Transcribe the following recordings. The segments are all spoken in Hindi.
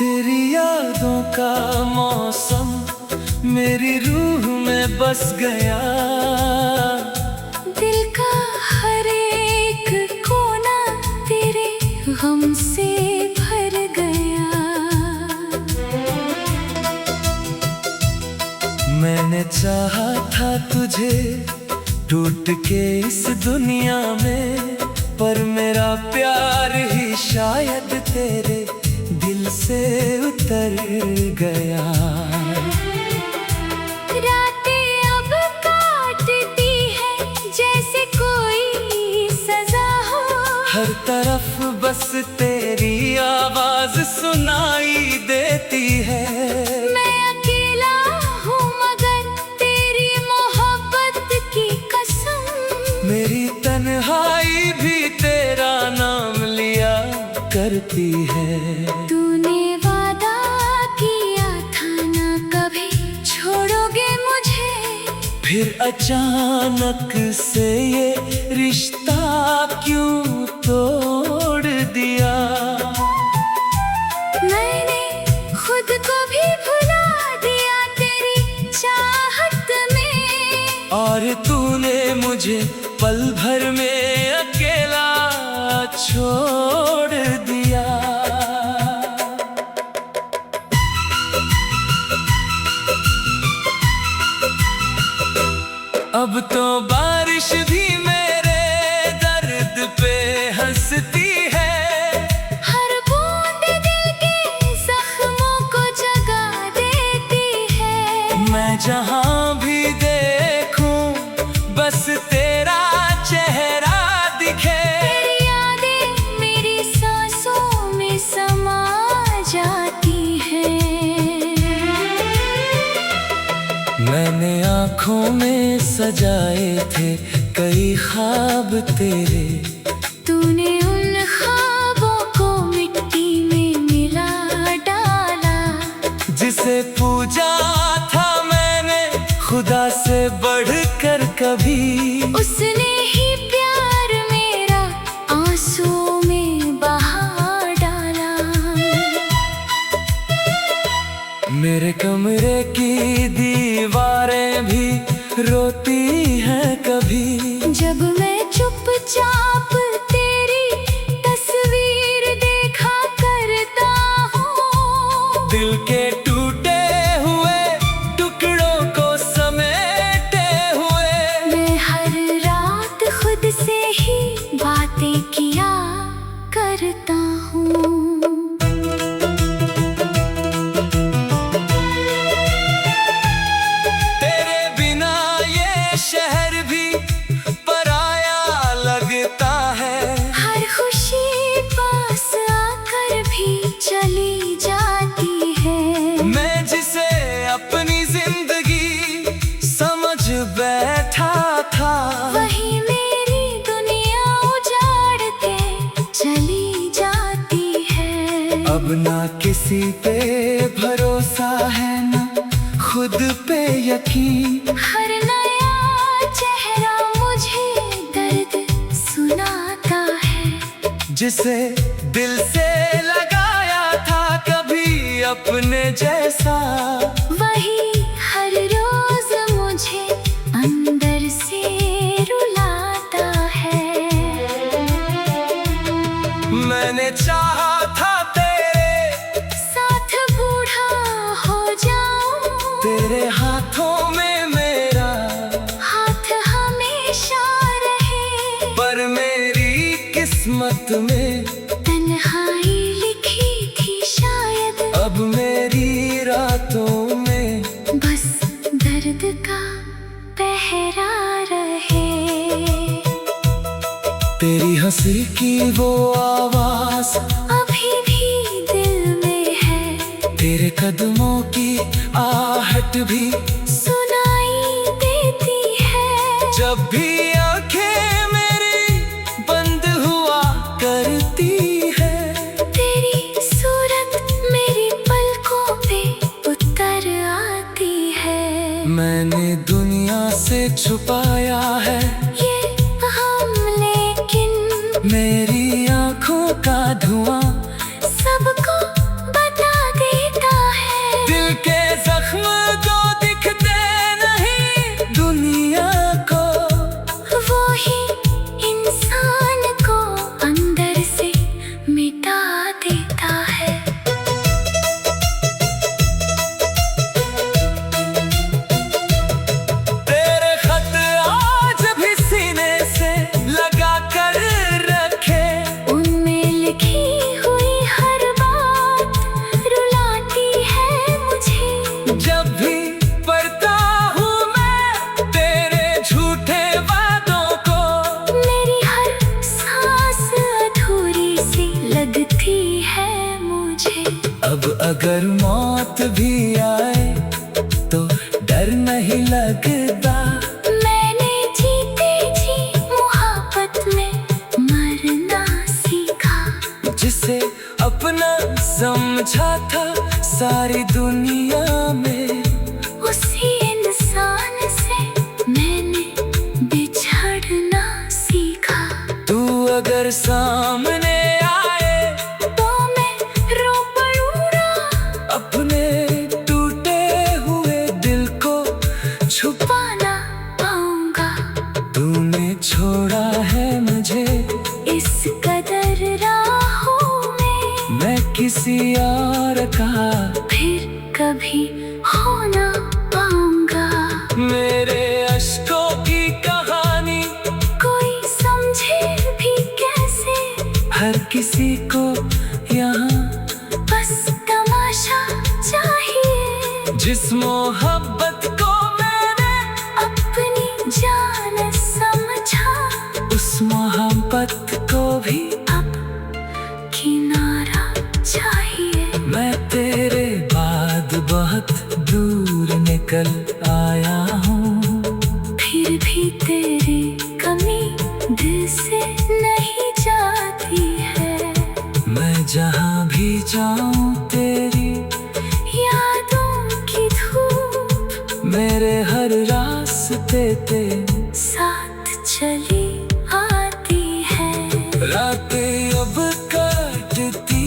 तेरी यादों का मौसम मेरी रूह में बस गया। दिल का हर एक कोना तेरे गम से भर गया। मैंने चाहा था तुझे टूट के इस दुनिया में, पर मेरा प्यार ही शायद तेरे दिल से उतर गया। रातें अब काटती है जैसे कोई सजा हो। हर तरफ बस तेरी आवाज सुनाई देती है। मैं अकेला हूँ मगर तेरी मोहब्बत की कसम। मेरी तन्हाई भी तेरा नाम लिया करती है। तूने वादा किया था ना कभी छोड़ोगे मुझे, फिर अचानक से ये रिश्ता क्यों तोड़ दिया। मैंने खुद को भी भुला दिया तेरी चाहत में, और तूने मुझे पल भर में अकेला छोड़ दिया। अब तो बारिश भी मेरे दर्द पे हंसती है। हर बूंद दिल के जख्मों को जगा देती है। मैं जहाँ भी देखूं बस तेरा चेहरा दिखे। तेरी यादें मेरी सांसों में समा जाती हैं। मैंने आँखों में सजाए थे कई ख्वाब तेरे, तूने उन ख्वाबों को मिट्टी में मिला डाला। जिसे पूजा था मैंने खुदा से बढ़कर कभी, उसने ही प्यार मेरा आंसू में बहा डाला। मेरे कमरे की दीवारें भी रोती हैं कभी। जब मैं चुपचाप तेरी तस्वीर देखा करता हूँ, दिल के टूटे हुए टुकड़ों को समेटे हुए, मैं हर रात खुद से ही बातें किया करता हूँ। शहर भी पराया लगता है। हर खुशी पास आकर भी चली जाती है। मैं जिसे अपनी जिंदगी समझ बैठा था, वही मेरी दुनिया उजाड़ के चली जाती है। अब ना किसी पे भरोसा है ना खुद पे यकीन। हर नया चेहरा मुझे दर्द सुनाता है। जिसे दिल से लगाया था कभी अपने जैसा, वही हर रोज मुझे अंदर से रुलाता है। मैंने चाहा था तेरे साथ बूढ़ा हो जाऊं, तेरे हाथों में मेरा हाथ हमेशा रहे। पर मेरी किस्मत में तन्हाई लिखी थी शायद, अब मेरी रातों में बस दर्द का पहरा रहे। तेरी हंसी की वो आवाज अभी भी दिल में है। तेरे कदमों की आहट भी सुनाई देती है। जब भी आंखें मेरी बंद हुआ करती है। तेरी सूरत मेरी पलकों पे उतर आती है। मैंने दुनिया से छुपाया है ये हम, लेकिन मेरी आंखों का धुआं सबको बता दे। मुझे। अब अगर मौत भी आए तो डर नहीं लगता। मैंने जीते जी मोहब्बत में मरना सीखा। जिसे अपना समझा था सारी दुनिया में, उसी इंसान से मैंने बिछड़ना सीखा। तू अगर सामने आए तो मैं रो पड़ूंगा, अपने टूटे हुए दिल को छुपा पा ना पाऊंगा। तूने छोड़ा है मुझे इस कदर राहों में, मैं किसी और का फिर कभी हो ना पाऊंगा। मेरे अश्कों की कहानी कोई समझे भी कैसे, हर किसी को यहाँ बस तमाशा चाहिए। जिस मोहब्बत को मैंने अपनी जान समझा, उस मोहब्बत को भी अब किनारा चाहिए। मैं तेरे बाद बहुत दूर निकल आया हूँ, फिर भी तेरी कमी दिल से नहीं जाती है। मैं जहाँ भी जाऊँ तेरी यादों की धूप मेरे हर रास्ते पे साथ चली आती है। रातें अब काटती।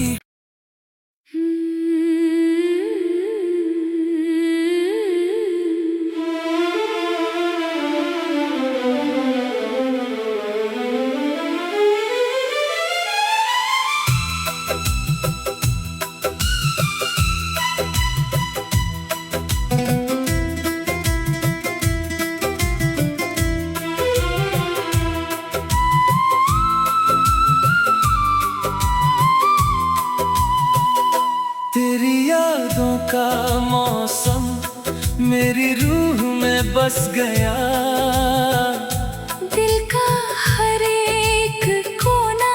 तेरी यादों का मौसम मेरी रूह में बस गया। दिल का हर एक कोना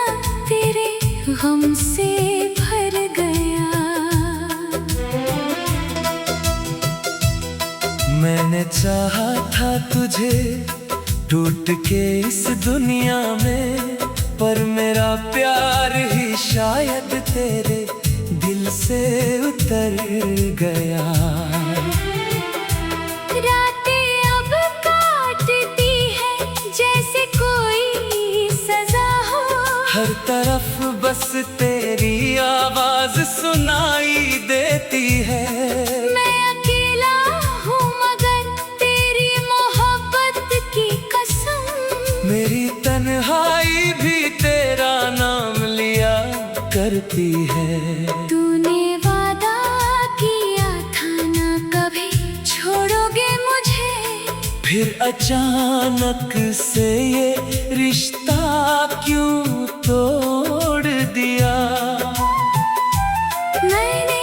तेरे गम से भर गया। मैंने चाहा था तुझे टूट के इस दुनिया में, पर मेरा प्यार ही शायद तेरे दिल से उतर गया। रातें अब काटती है जैसे कोई सजा हो। हर तरफ बस तेरी आवाज सुनाई देती है। मैं अकेला हूँ मगर तेरी मोहब्बत की कसम, मेरी तन्हाई भी तेरा नाम लिया करती है। तूने वादा किया था ना कभी छोड़ोगे मुझे, फिर अचानक से ये रिश्ता क्यों तोड़ दिया। मैंने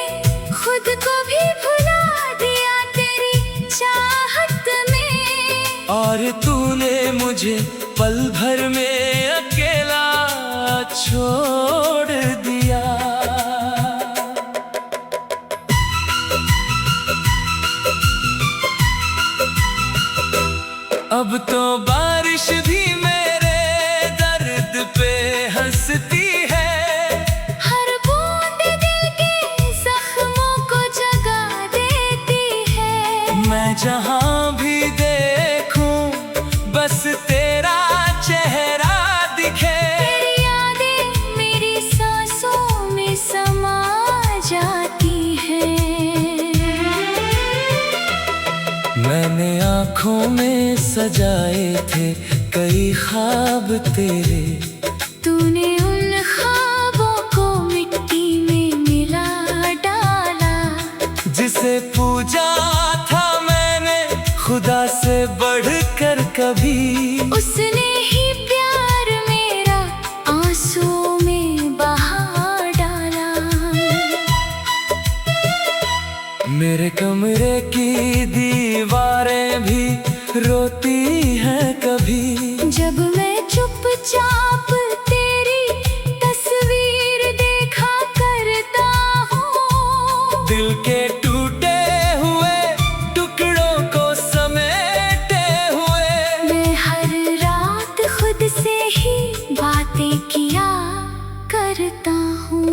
खुद को भी भुला दिया तेरी चाहत में, और तूने मुझे पल भर में अकेला छोड़ दिया। अब तो बारिश भी मेरे दर्द पे हंसती है। हर बूंद दिल के जख्मों को जगा देती है। मैं जहाँ भी देखूं बस तेरा चेहरा दिखे। तेरी यादें मेरी सांसों में समा जाती हैं। मैंने आँखों में सजाए थे कई ख्वाब तेरे, तूने उन ख्वाबों को मिट्टी में मिला डाला। जिसे पूजा था मैंने खुदा से बढ़कर कभी, उसने ही प्यार मेरा आंसू में बहा डाला। मेरे कमरे की दीवारें भी रोती हैं कभी। जब मैं चुपचाप तेरी तस्वीर देखा करता हूँ, के टूटे हुए टुकड़ों को समेटे हुए। मैं हर रात खुद से ही बातें किया करता हूँ।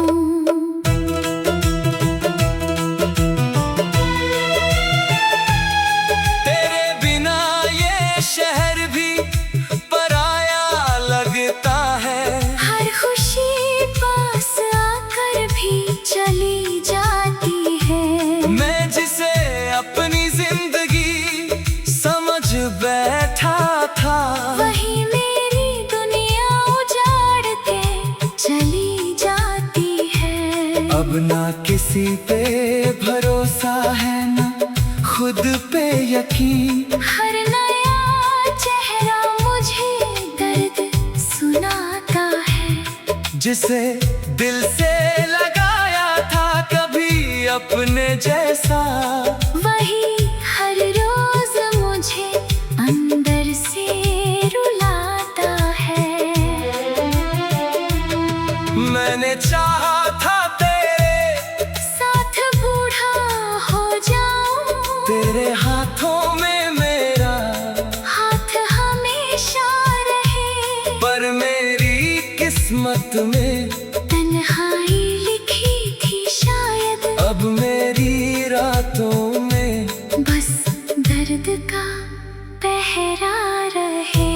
तेरे बिना ये शहर भी पराया लगता है। हर खुशी पास आकर भी चली जाती है। मैं जिसे अपनी जिंदगी समझ बैठा था, वही मेरी दुनिया उजाड़ के चली जाती है। अब ना किसी पे भरोसा है ना खुद पे यकीन। हर नया चेहरा मुझे दर्द सुनाता है। जिसे दिल से लगाया था कभी अपने जैसा, वही हर रोज मुझे अंदर से रुलाता है। मैंने चाहा था तेरे साथ बूढ़ा हो जाऊं, तेरे हाथों में मेरा हाथ हमेशा रहे। पर मेरी किस्मत में तन्हाई लिखी थी शायद, अब मेरी रातों में बस दर्द का पहरा रहे।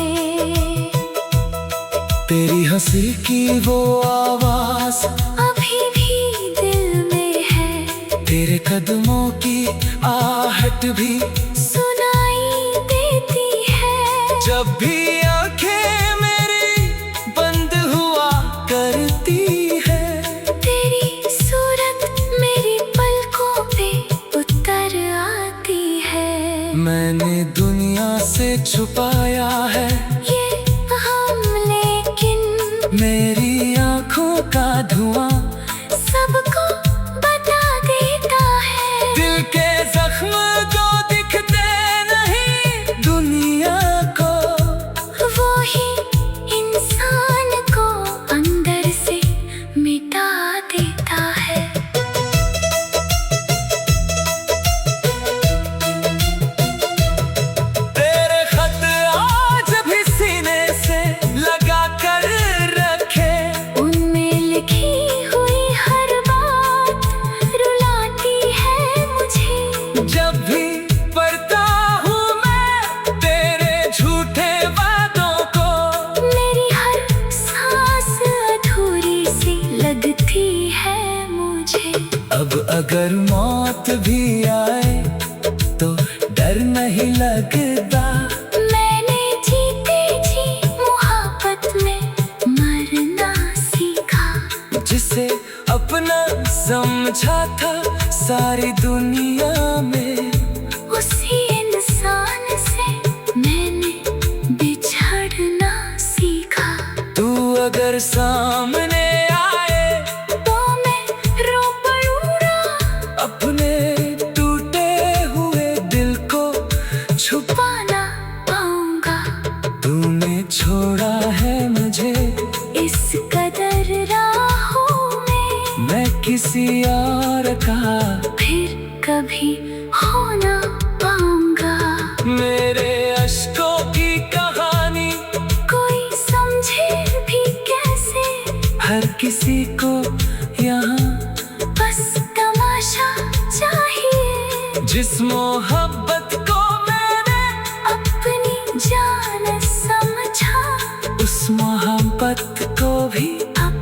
तेरी हंसी की वो आवाज अभी भी दिल में है। तेरे कदमों की आहट भी सुनाई देती है। जब भी आंखें मेरी बंद हुआ करती है। तेरी सूरत मेरी पलकों पे उतर आती है। मैंने दुनिया से छुपाया है ये हम, लेकिन मेरी आंखों का धुआं सबको बता देता है। दिल के जख्म जो दिखते नहीं दुनिया को, वो ही इंसान को अंदर से मिटा देता है। तेरे खत आज भी सीने से लगा कर रखे। उनमें लिखी हुई हर बात रुलाती है मुझे। जब भी पढ़ता हूँ मैं तेरे झूठे वादों को, मेरी हर सांस अधूरी सी लगती है मुझे। अब अगर मौत भी आए तो डर नहीं लगता। मैंने जीते जी मोहब्बत में मरना सीखा। जिसे अपना समझा था सारी दुनिया में, उसी इंसान से मैंने बिछड़ना सीखा। तू अगर सामने आए तो मैं रो पड़ूंगा, अपने टूटे हुए दिल को छुपा। पा ना पाऊंगा। तूने छोड़ा है मुझे इस कदर राहों में, मैं किसी और का फिर कभी हो ना पाऊंगा। मेरे अश्कों की कहानी कोई समझे भी कैसे, हर किसी को यहाँ बस तमाशा चाहिए। जिस मोहब्बत को मैंने अपनी जान समझा, उस मोहब्बत को भी अब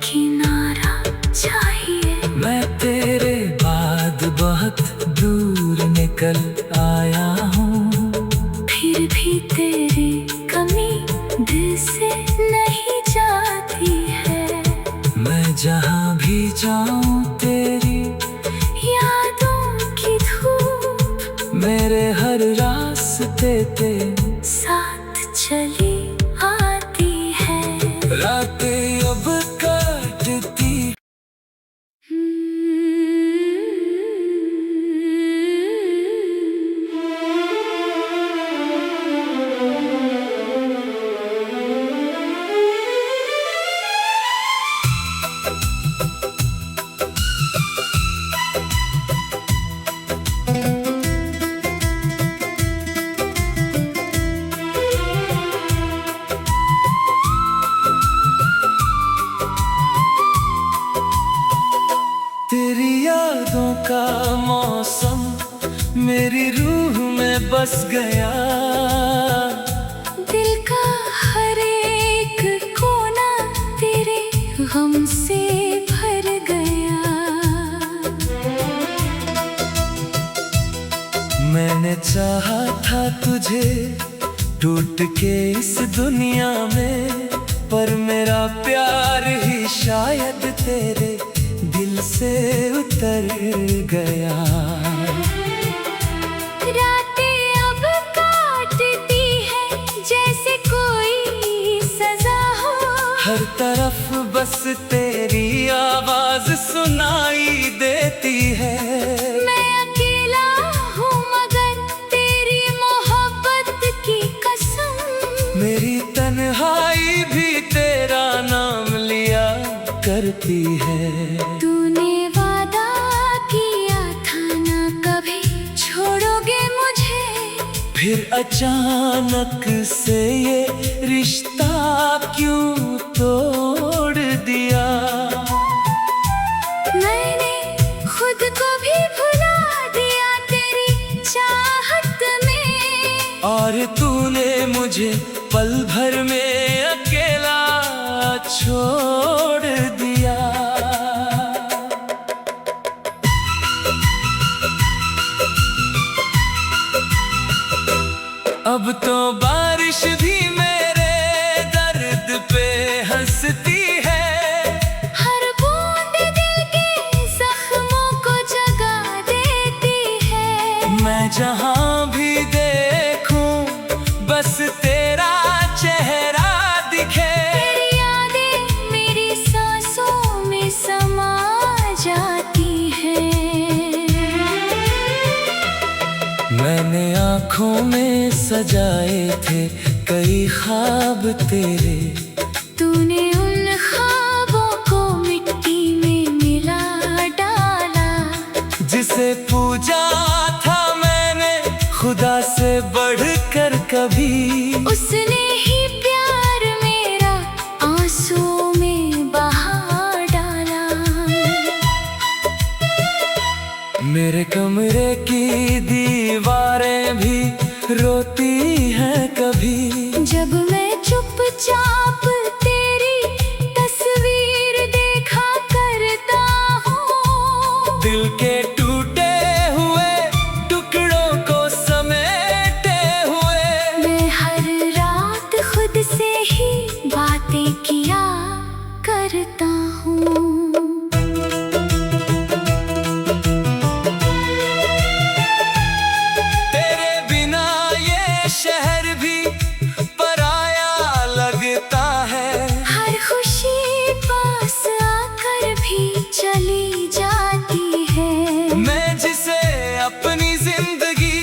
किनारा चाहिए। मैं तेरे बाद बहुत दूर निकल आया हूँ। फिर भी तेरी कमी दिल से नहीं जाती है। मैं जहाँ भी जाऊँ तेरी यादों की धूप मेरे हर रास्ते पे साथ चली आती है। रातें अब काटती। तेरी यादों का मौसम मेरी रूह में बस गया। दिल का हर एक कोना तेरे गम से भर गया। मैंने चाहा था तुझे टूट के इस दुनिया में, पर मेरा प्यार ही शायद तेरे दिल से उतर गया। रातें अब काटती है जैसे कोई सजा हो। हर तरफ बस तेरी आवाज सुनाई देती है। मैं अकेला हूँ मगर तेरी मोहब्बत की कसम। मेरी तन्हाई भी तेरा नाम लिया करती है। तूने वादा किया था ना कभी छोड़ोगे मुझे, फिर अचानक से ये रिश्ता क्यों तोड़ दिया। मैंने खुद को भी भुला दिया तेरी चाहत में, और तूने मुझे पल भर में अकेला छोड़ दिया। अब तो बारिश भी मेरे दर्द पे हंसती है। हर बूंद दिल के जख्मों को जगा देती है। मैं जहाँ भी देखूं बस तेरा चेहरा दिखे। तेरी यादें मेरी सांसों में समा जाती हैं। मैंने आँखों में सजाए थे कई ख्वाब तेरे, तूने उन ख्वाबों को मिट्टी में मिला डाला। जिसे पूजा था मैंने खुदा से बढ़कर कभी, उसने ही प्यार मेरा आंसू में बहा डाला। मेरे कमरे की दीवारें भी रोती हैं कभी। जब मैं चुपचाप तेरी तस्वीर देखा करता हूँ, दिल के टूटे हुए टुकड़ों को समेटे हुए, मैं हर रात खुद से ही बातें किया करता हूँ। तेरे बिना ये शहर भी पराया लगता है। हर खुशी पास आकर भी चली जाती है। मैं जिसे अपनी जिंदगी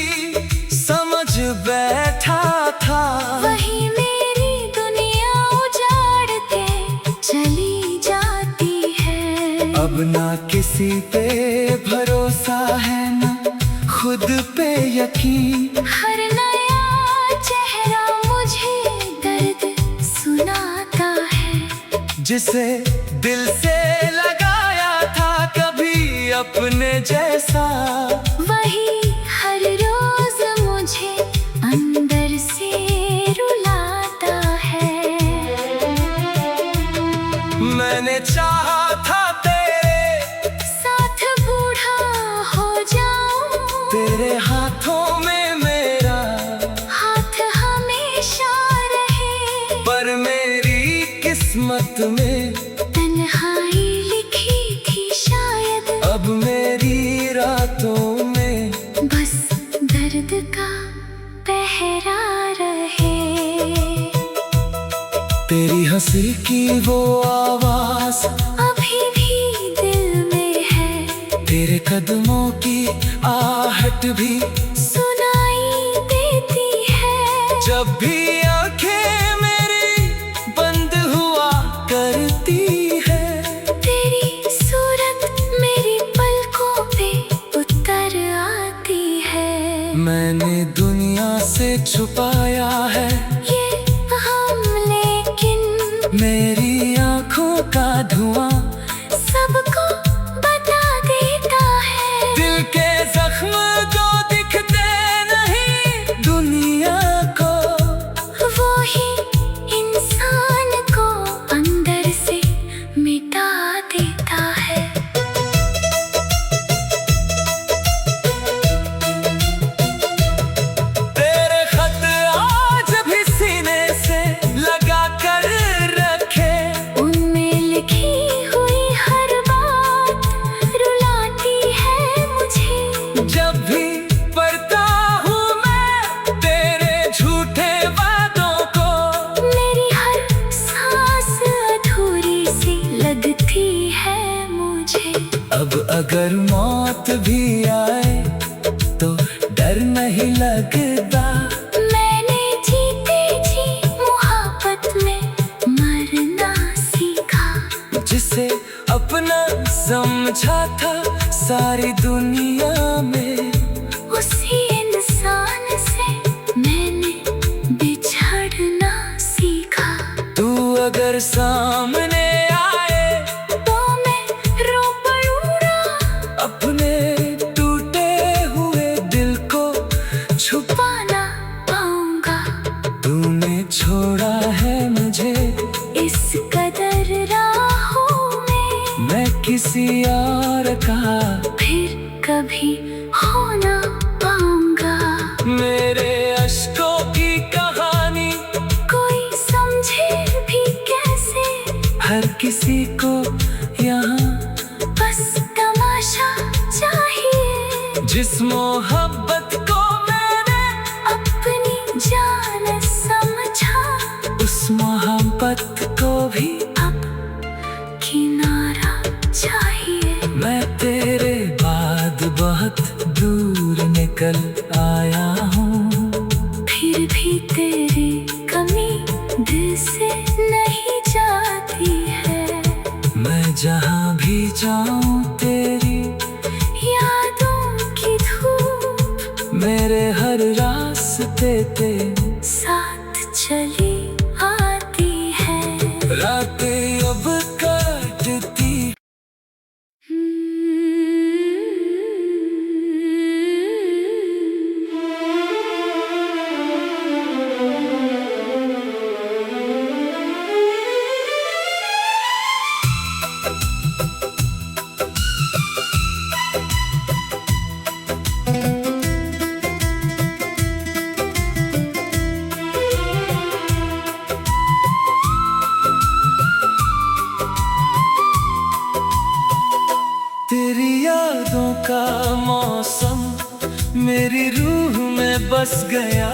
समझ बैठा था, वही मेरी दुनिया उजाड़ के चली जाती है। अब ना किसी पे भरोसा है ना खुद पे यकीन। हर नया चेहरा मुझे दर्द सुनाता है। जिसे दिल से लगाया था कभी अपने जैसा, वही हर रोज मुझे अंदर से रुलाता है। मैंने चाहा था तेरे साथ बूढ़ा हो जाऊं, तेरे हाथों में मेरा हाथ हमेशा रहे। पर मेरी किस्मत में तन्हाई लिखी थी शायद, अब मेरी रातों में बस दर्द का पहरा रहे। तेरी हंसी की वो आवाज अभी भी दिल में है, तेरे कदमों की आहट भी सुनाई देती है। जब भी आंखें मेरी बंद हुआ करती है। तेरी सूरत मेरी पलकों पे उतर आती है। मैंने दुनिया से छुपाया है ये हम, लेकिन मेरी आंखों का धुआं सबको बता मुझे। अब अगर मौत भी आए तो डर नहीं लगता। मैंने जीते जी मोहब्बत में मरना सीखा। जिसे अपना समझा था सारी दुनिया में, उसी इंसान से मैंने बिछड़ना सीखा। तू अगर सामने आए तो मैं रो पड़ूंगा। अपने टूटे हुए दिल को छुपा ना पाऊंगा। तूने छोड़ा है मुझे इस कदर राहों में, मैं किसी और का फिर कभी हो ना पाऊंगा। मेरे अश्कों की कहानी कोई समझे भी कैसे, हर किसी को यहाँ बस तमाशा चाहिए। जिस मोहब्बत को मैंने अपनी जान समझा, उस मोहब्बत को भी अब किनारा चाहिए। मैं तेरे बाद बहुत दूर निकल आया हूँ, फिर भी तेरी कमी दिल से नहीं जाती है। मैं जहाँ भी जाऊँ तेरी यादों की धूप मेरे हर रास्ते पे साथ चली आती है। रातें अब काटती। तेरी यादों का मौसम मेरी रूह में बस गया।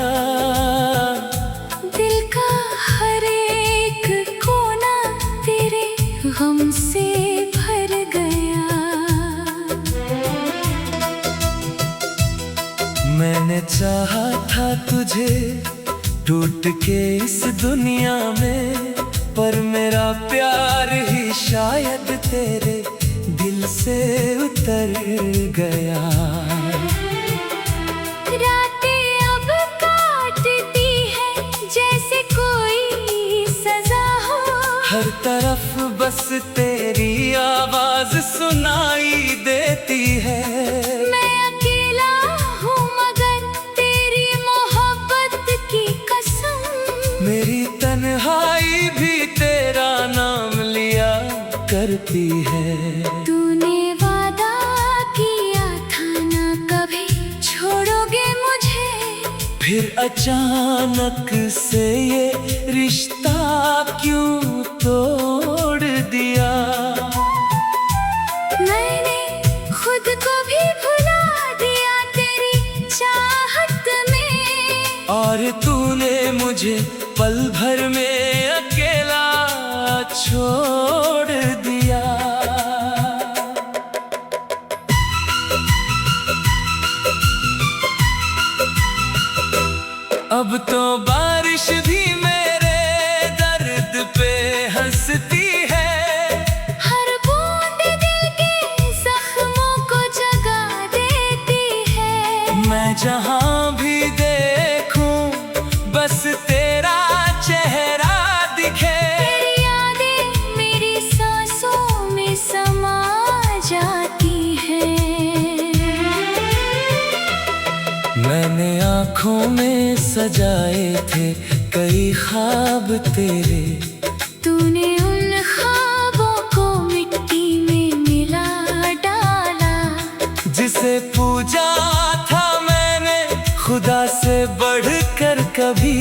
दिल का हर एक कोना तेरे गम से भर गया। मैंने चाहा था तुझे टूट के इस दुनिया में, पर मेरा प्यार ही शायद तेरे दिल से उतर गया। रातें अब काटती है जैसे कोई सजा हो। हर तरफ बस तेरी आवाज सुनाई देती है। मैं अकेला हूँ मगर तेरी मोहब्बत की कसम, मेरी तन्हाई भी तेरा नाम लिया करती है। तूने वादा किया था ना कभी छोड़ोगे मुझे, फिर अचानक से ये रिश्ता क्यों तोड़ दिया। मैंने खुद को भी भुला दिया तेरी चाहत में, और तूने मुझे पल भर में अकेला छोड़ दिया। अब तो बारिश भी मेरे दर्द पे हंसती है। हर बूंद दिल के जख्मों को जगा देती है। मैं जहाँ भी देखूं बस तेरा चेहरा दिखे। तेरी यादें मेरी सांसों में समा जाती हैं। मैंने आँखों में सजाए थे कई ख्वाब तेरे, तूने उन ख्वाबों को मिट्टी में मिला डाला। जिसे पूजा था मैंने खुदा से बढ़कर कभी,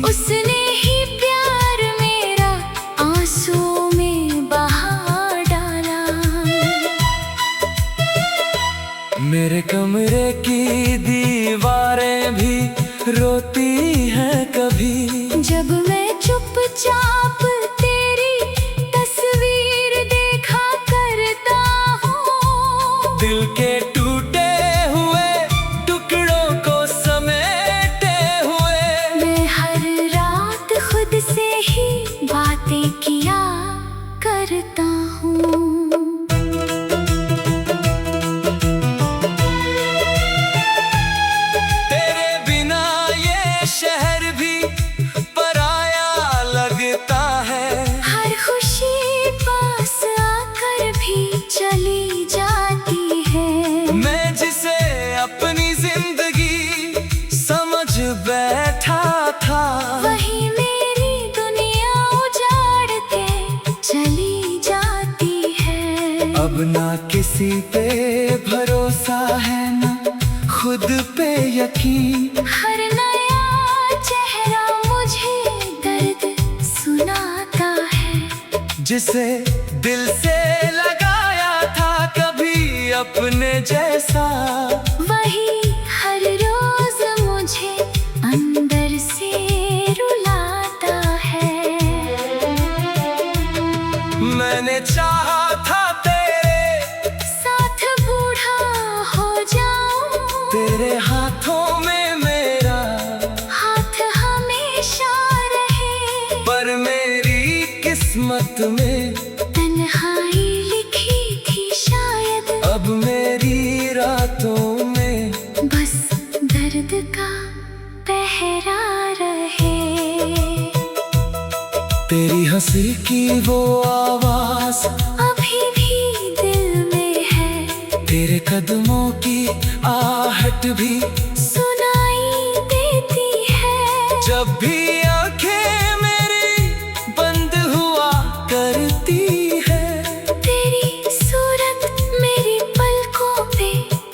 उसने ही प्यार मेरा आंसू में बहा डाला। मेरे कमरे की दीवारें भी रोती हैं कभी, जब मैं चुपचाप तेरी तस्वीर देखा करता दिल के टूटे हुए टुकड़ों को समेटे हुए। मैं हर रात खुद से ही बातें किया करता हूँ। तेरे बिना ये शहर भी पराया लगता है। हर खुशी पास आकर भी चली जाती है। मैं जिसे अपनी जिंदगी समझ बैठा था, वही मेरी दुनिया उजाड़ के चली जाती है। अब ना किसी पे भरोसा है ना खुद पे यकीन। हर नया चेहरा मुझे दर्द सुनाता है। जिसे दिल से लगाया था कभी अपने जैसा, वही हर रोज मुझे अंदर से रुलाता है। मैंने चाहा था तेरे साथ बूढ़ा हो जाऊं, तेरे हाथों में मेरा हाथ हमेशा रहे। पर मेरी किस्मत में तन्हाई लिखी थी शायद, अब मेरी रातों में बस दर्द का पहरा रहे। तेरी हंसी की वो आवाज अभी भी दिल में है। तेरे कदमों की आहट भी सुनाई देती है। जब भी आंखें मेरी बंद हुआ करती है। तेरी सूरत मेरी पलकों पे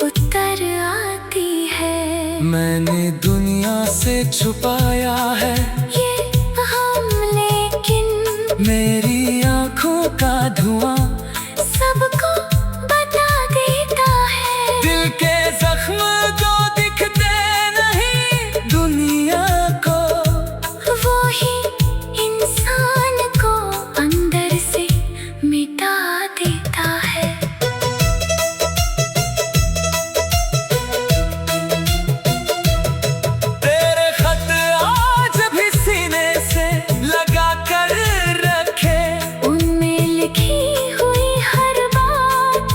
उतर आती है। मैंने दुनिया से छुपाया है ये हम, लेकिन मेरी आंखों का धुआं सबको बता देता है। दिल के जख्म जो दिखते नहीं दुनिया को, वो ही इंसान को अंदर से मिटा देता है। तेरे खत आज भी सीने से लगा कर रखे। उनमें लिखी हुई हर बात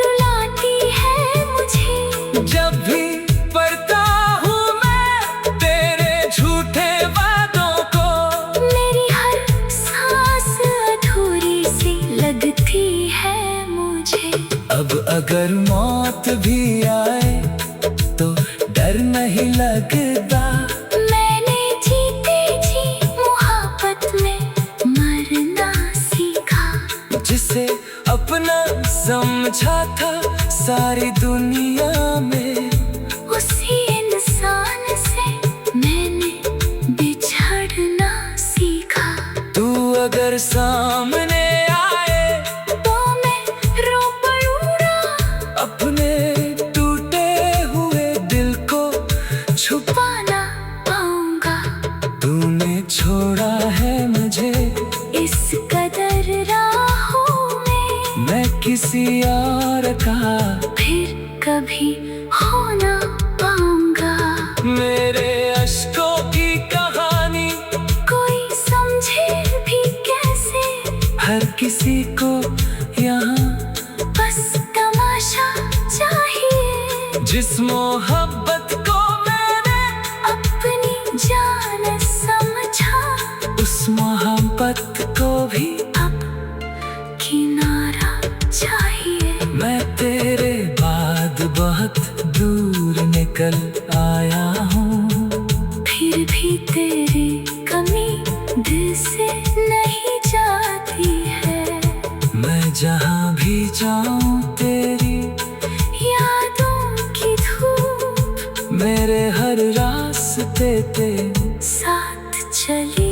रुलाती है मुझे। जब भी पढ़ता हूँ मैं तेरे झूठे वादों को, मेरी हर सांस अधूरी सी लगती है मुझे। अब अगर मौत भी आए तो डर नहीं लगता। मैंने जीते जी मोहब्बत में मरना सीखा। जिसे अपना समझा था सारी दुनिया में, उसी इंसान से मैंने बिछड़ना सीखा। तू अगर सामने आए तो मैं रो पड़ूंगा, अपने टूटे हुए दिल को छुपा। पा ना पाऊंगा। तूने छोड़ा है मुझे इस कदर राहों में, मैं किसी और का फिर कभी हो ना पाऊंगा। मेरे अश्कों की कहानी कोई समझे भी कैसे, हर किसी को यहाँ बस तमाशा चाहिए। जिस मोहब्बत को मैंने अपनी जान समझा, उस मोहब्बत को भी अब किनारा चाहिए। मैं तेरे बाद बहुत दूर निकल आया हूँ। फिर भी तेरी कमी दिल से नहीं जाती है। मैं जहाँ भी जाऊँ तेरी यादों की धूप मेरे हर रास्ते पे साथ चली